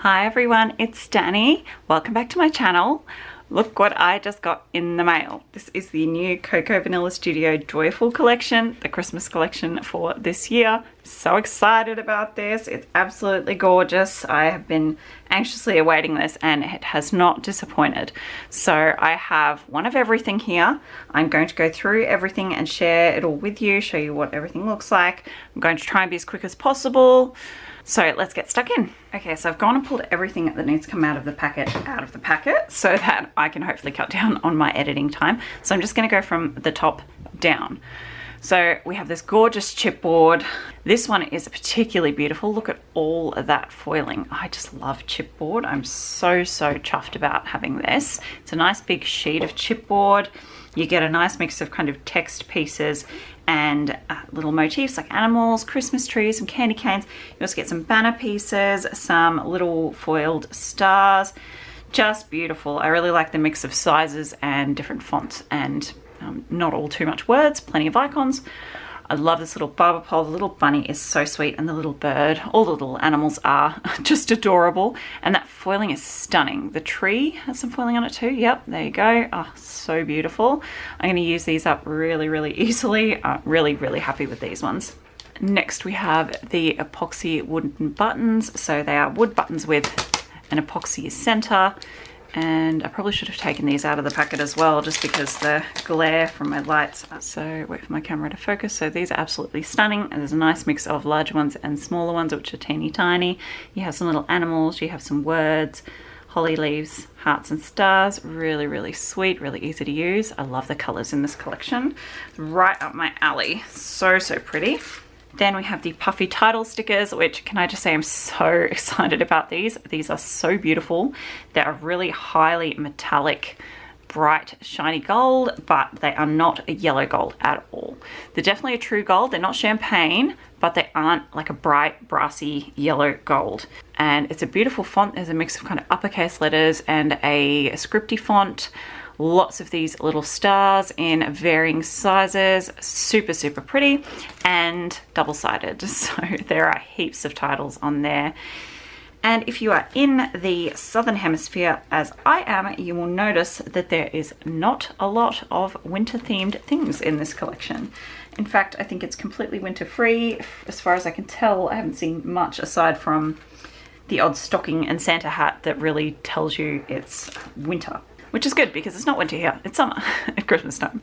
Hi everyone, it's Danny. Welcome back to my channel. Look what I just got in the mail. This is the new Coco Vanilla Studio Joyful collection, the Christmas collection for this year. So excited about this. It's absolutely gorgeous. I have been anxiously awaiting this and it has not disappointed. So I have one of everything here. I'm going to go through everything and share it all with you, show you what everything looks like. I'm going to try and be as quick as possible. So let's get stuck in. Okay, so I've gone and pulled everything that needs to come out of the packet so that I can hopefully cut down on my editing time. So I'm just gonna go from the top down. So we have this gorgeous chipboard. This one is particularly beautiful. Look at all of that foiling. I just love chipboard. I'm so chuffed about having this. It's a nice big sheet of chipboard. You get a nice mix of kind of text pieces and little motifs like animals, Christmas trees, some candy canes. You also get some banner pieces, some little foiled stars. Just beautiful. I really like the mix of sizes and different fonts and not all too much words, plenty of icons. I love this little barber pole. The little bunny is so sweet and the little bird, all the little animals are just adorable. And that foiling is stunning. The tree has some foiling on it too. Yep, there you go. Oh, so beautiful. I'm going to use these up really easily. Really happy with these ones. Next we have the epoxy wooden buttons. So they are wood buttons with an epoxy center. And I probably should have taken these out of the packet as well, just because the glare from my lights. So wait for my camera to focus. So these are absolutely stunning. And there's a nice mix of larger ones and smaller ones, which are teeny tiny. You have some little animals, you have some words, holly leaves, hearts and stars. Really sweet, really easy to use. I love the colors in this collection. Right up my alley. So pretty. Then we have the puffy title stickers, which can I just say I'm so excited about these. These are so beautiful. They're really highly metallic, bright, shiny gold, but they are not a yellow gold at all. They're definitely a true gold. They're not champagne, but they aren't like a bright, brassy yellow gold. And it's a beautiful font. There's a mix of kind of uppercase letters and a scripty font. Lots of these little stars in varying sizes, super pretty and double-sided. So there are heaps of titles on there. And if you are in the Southern Hemisphere, as I am, you will notice that there is not a lot of winter-themed things in this collection. In fact, I think it's completely winter-free. As far as I can tell, I haven't seen much aside from the odd stocking and Santa hat that really tells you it's winter. Which is good because it's not winter here, it's summer at Christmas time.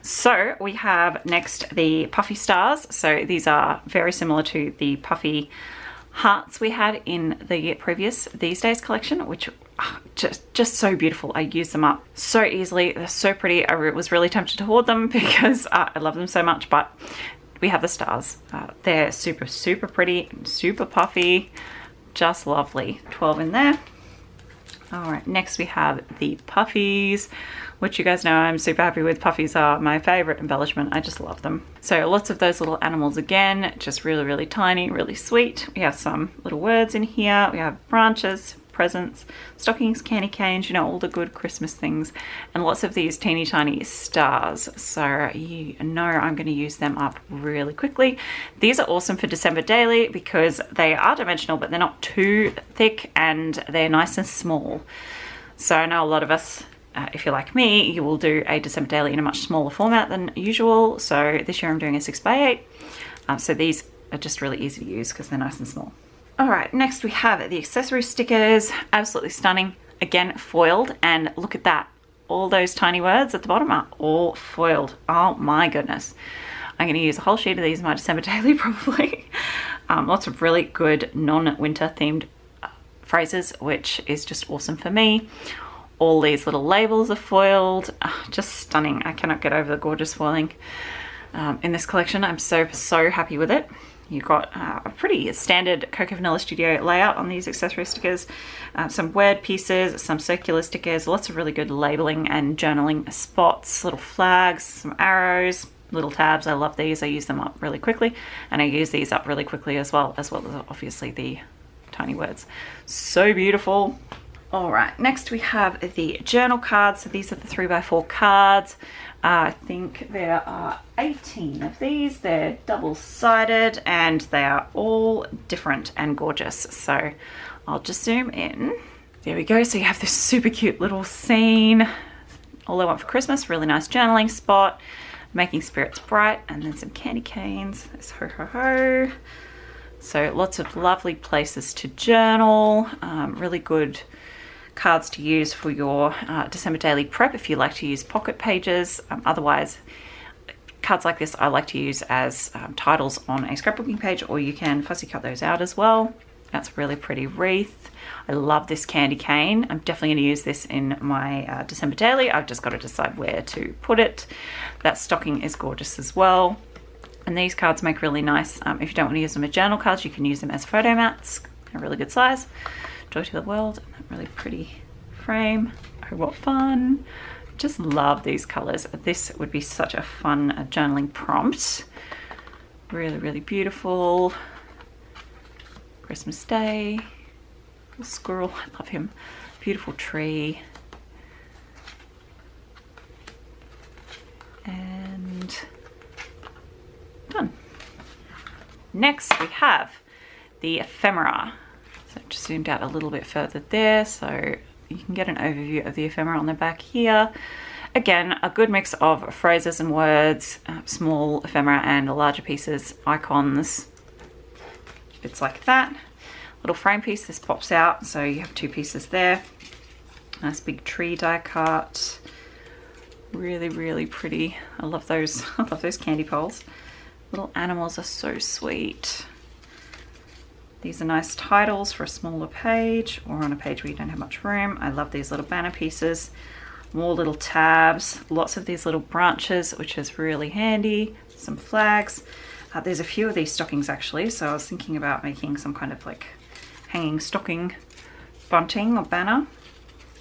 So we have next the puffy stars. So these are very similar to the puffy hearts we had in the previous These Days collection, which are just so beautiful. I use them up so easily. They're so pretty. I was really tempted to hoard them because I love them so much, but we have the stars. They're super pretty, super puffy, just lovely. 12 in there. All right, next we have the puffies, which you guys know I'm super happy with. Puffies are my favorite embellishment. I just love them. So lots of those little animals again, just really tiny, really sweet. We have some little words in here. We have branches, presents, stockings, candy canes, you know, all the good Christmas things, and lots of these teeny tiny stars. So you know I'm going to use them up really quickly. These are awesome for December daily because they are dimensional, but they're not too thick and they're nice and small. So I know a lot of us, if you're like me, you will do a December daily in a much smaller format than usual. So this year I'm doing a 6x8. So these are just really easy to use because they're nice and small. All right, next we have the accessory stickers, absolutely stunning. Again, foiled, and look at that. All those tiny words at the bottom are all foiled. Oh my goodness. I'm gonna use a whole sheet of these in my December daily probably. Lots of really good non-winter themed phrases, which is just awesome for me. All these little labels are foiled, just stunning. I cannot get over the gorgeous foiling in this collection. I'm so happy with it. You've got a pretty standard Coco Vanilla Studio layout on these accessory stickers. Some word pieces, some circular stickers, lots of really good labeling and journaling spots, little flags, some arrows, little tabs. I love these. I use them up really quickly, and I use these up really quickly as well as obviously the tiny words. So beautiful. All right, next we have the journal cards. So these are the 3x4 cards. I think there are 18 of these. They're double-sided and they are all different and gorgeous. So I'll just zoom in. There we go. So you have this super cute little scene. All I want for Christmas, really nice journaling spot, making spirits bright, and then some candy canes. There's ho ho ho. So lots of lovely places to journal, really good cards to use for your December daily prep if you like to use pocket pages. Otherwise, cards like this I like to use as titles on a scrapbooking page, or you can fussy cut those out as well. That's a really pretty wreath. I love this candy cane. I'm definitely going to use this in my December daily. I've just got to decide where to put it. That stocking is gorgeous as well. And these cards make really nice, if you don't want to use them as journal cards, you can use them as photo mats. They're a really good size. Joy to the world, and that really pretty frame. Oh, what fun. Just love these colors. This would be such a fun journaling prompt. Really, really beautiful. Christmas Day. Little squirrel, I love him. Beautiful tree. And done. Next we have the ephemera. So just zoomed out a little bit further there, so you can get an overview of the ephemera on the back here. Again, a good mix of phrases and words, small ephemera and larger pieces, icons, bits like that. Little frame piece, this pops out, so you have two pieces there. Nice big tree die cut. Really, really pretty. I love those. I love those candy poles. Little animals are so sweet. These are nice titles for a smaller page or on a page where you don't have much room. I love these little banner pieces. More little tabs, lots of these little branches, which is really handy. Some flags. There's a few of these stockings actually, so I was thinking about making some kind of like hanging stocking bunting or banner,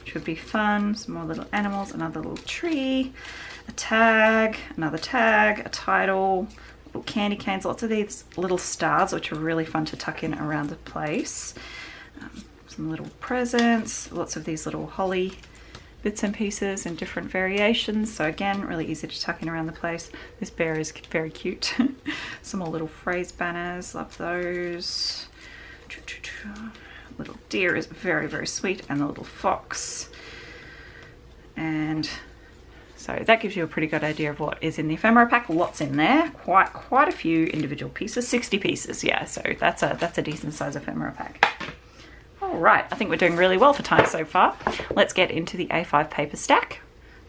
which would be fun. Some more little animals, another little tree, a tag, another tag, a title, little candy canes, lots of these little stars, which are really fun to tuck in around the place. Some little presents, lots of these little holly bits and pieces in different variations. So again, really easy to tuck in around the place. This bear is very cute. Some more little phrase banners, love those. Little deer is very, very sweet, and the little fox. And so that gives you a pretty good idea of what is in the ephemera pack. Lots in there, quite a few individual pieces, 60 pieces, yeah. So that's a decent size ephemera pack. All right, I think we're doing really well for time so far. Let's get into the A5 paper stack.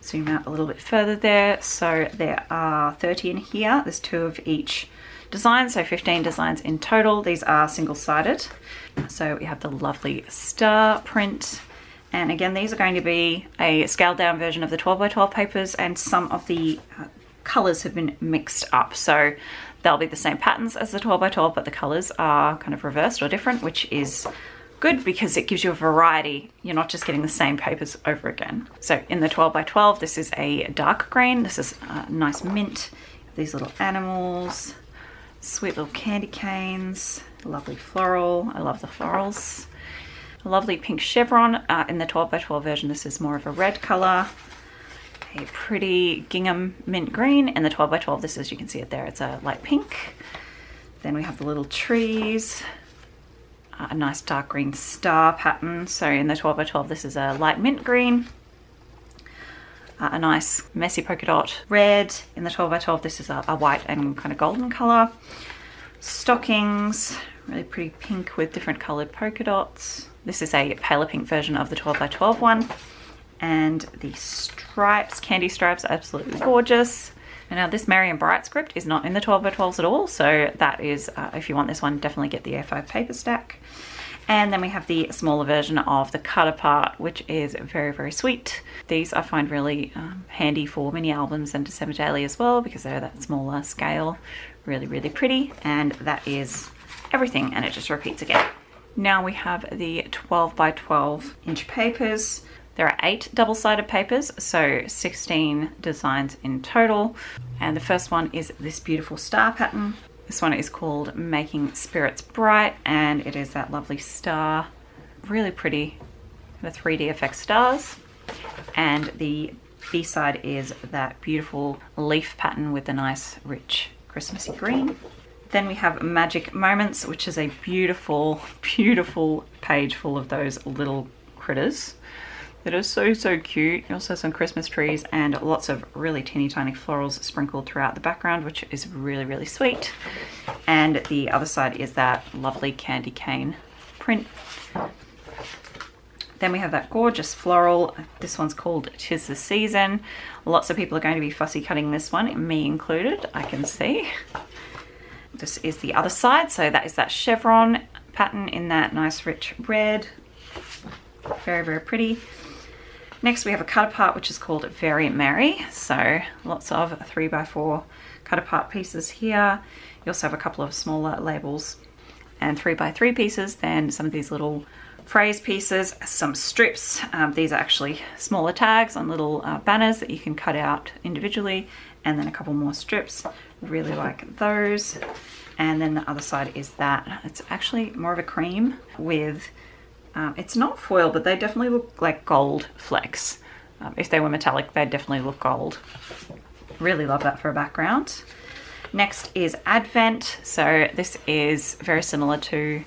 Zoom out a little bit further there. So there are 30 in here. There's 2 of each design, so 15 designs in total. These are single-sided. So we have the lovely star print. And again, these are going to be a scaled down version of the 12 by 12 papers, and some of the colors have been mixed up. So they'll be the same patterns as the 12 by 12, but the colors are kind of reversed or different, which is good because it gives you a variety. You're not just getting the same papers over again. So in the 12 by 12, this is a dark green. This is a nice mint. These little animals, sweet little candy canes, lovely floral. I love the florals. A lovely pink chevron. In the 12 by 12 version, this is more of a red color. A pretty gingham mint green. In the 12 by 12, this, as you can see it there, it's a light pink. Then we have the little trees. A nice dark green star pattern. So in the 12 by 12, this is a light mint green. A nice messy polka dot red. In the 12 by 12, this is a white and kind of golden color. Stockings, really pretty pink with different colored polka dots. This is a paler pink version of the 12 by 12 one. And the stripes, candy stripes, are absolutely gorgeous. And now this Merry and Bright script is not in the 12 by 12s at all, so that is, if you want this one, definitely get the A5 paper stack. And then we have the smaller version of the cut apart, which is very, very sweet. These I find really handy for mini albums and December daily as well, because they're that smaller scale. Really, really pretty. And that is everything, and it just repeats again. Now we have the 12 by 12 inch papers. There are 8 double-sided papers, so 16 designs in total. And the first one is this beautiful star pattern. This one is called Making Spirits Bright, and it is that lovely star. Really pretty, the 3D effect stars. And the B-side is that beautiful leaf pattern with the nice, rich, Christmassy green. Then we have Magic Moments, which is a beautiful, beautiful page full of those little critters that are so, so cute. Also some Christmas trees and lots of really teeny tiny florals sprinkled throughout the background, which is really, really sweet. And the other side is that lovely candy cane print. Then we have that gorgeous floral. This one's called 'Tis the Season. Lots of people are going to be fussy cutting this one, me included, I can see. This is the other side, so that is that chevron pattern in that nice rich red. Very, very pretty. Next we have a cut apart, which is called Very Merry. So lots of 3x4 cut apart pieces here. You also have a couple of smaller labels and 3x3 pieces, then some of these little phrase pieces, some strips. These are actually smaller tags on little banners that you can cut out individually, and then a couple more strips. Really like those. And then the other side is that it's actually more of a cream with it's not foil, but they definitely look like gold flecks. If they were metallic, they'd definitely look gold. Really love that for a background. Next is Advent. So this is very similar to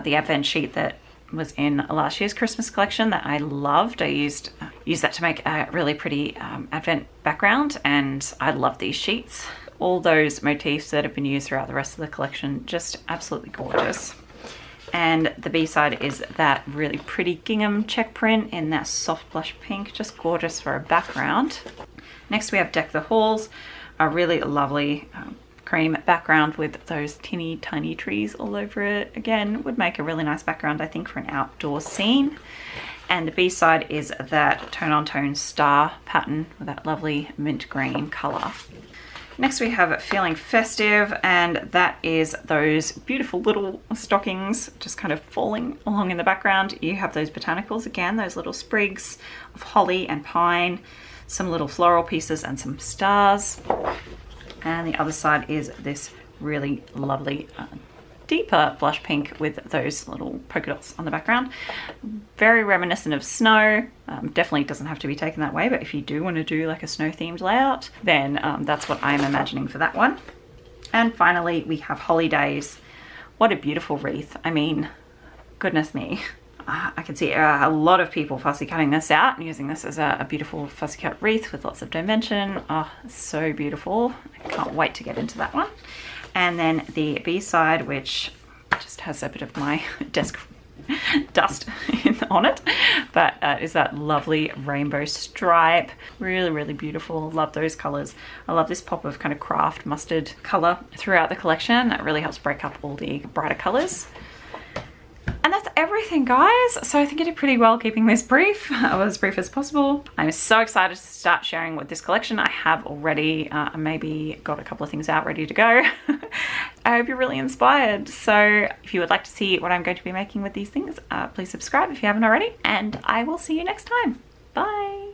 the Advent sheet that was in last year's Christmas collection that I loved. I used that to make a really pretty Advent background, and I love these sheets. All those motifs that have been used throughout the rest of the collection, just absolutely gorgeous. And the B-side is that really pretty gingham check print in that soft blush pink, just gorgeous for a background. Next we have Deck the Halls, a really lovely cream background with those teeny tiny trees all over it. Again, would make a really nice background, I think, for an outdoor scene. And the B-side is that tone-on-tone star pattern with that lovely mint green color. Next we have Feeling Festive, and that is those beautiful little stockings just kind of falling along in the background. You have those botanicals again, those little sprigs of holly and pine, some little floral pieces and some stars. And the other side is this really lovely deeper blush pink with those little polka dots on the background. Very reminiscent of snow. Definitely doesn't have to be taken that way, but if you do want to do like a snow themed layout, then that's what I'm imagining for that one. And finally we have Holidays. What a beautiful wreath. I mean, goodness me. I can see a lot of people fussy cutting this out and using this as a beautiful fussy cut wreath with lots of dimension. Oh, so beautiful. I can't wait to get into that one. And then the B-side, which just has a bit of my desk dust on it, but is that lovely rainbow stripe. Really, really beautiful. Love those colors. I love this pop of kind of craft mustard color throughout the collection. That really helps break up all the brighter colors. And that's everything, guys. So I think I did pretty well keeping this brief, as brief as possible. I'm so excited to start sharing with this collection. I have already maybe got a couple of things out ready to go. I hope you're really inspired. So if you would like to see what I'm going to be making with these things, please subscribe if you haven't already, and I will see you next time. Bye.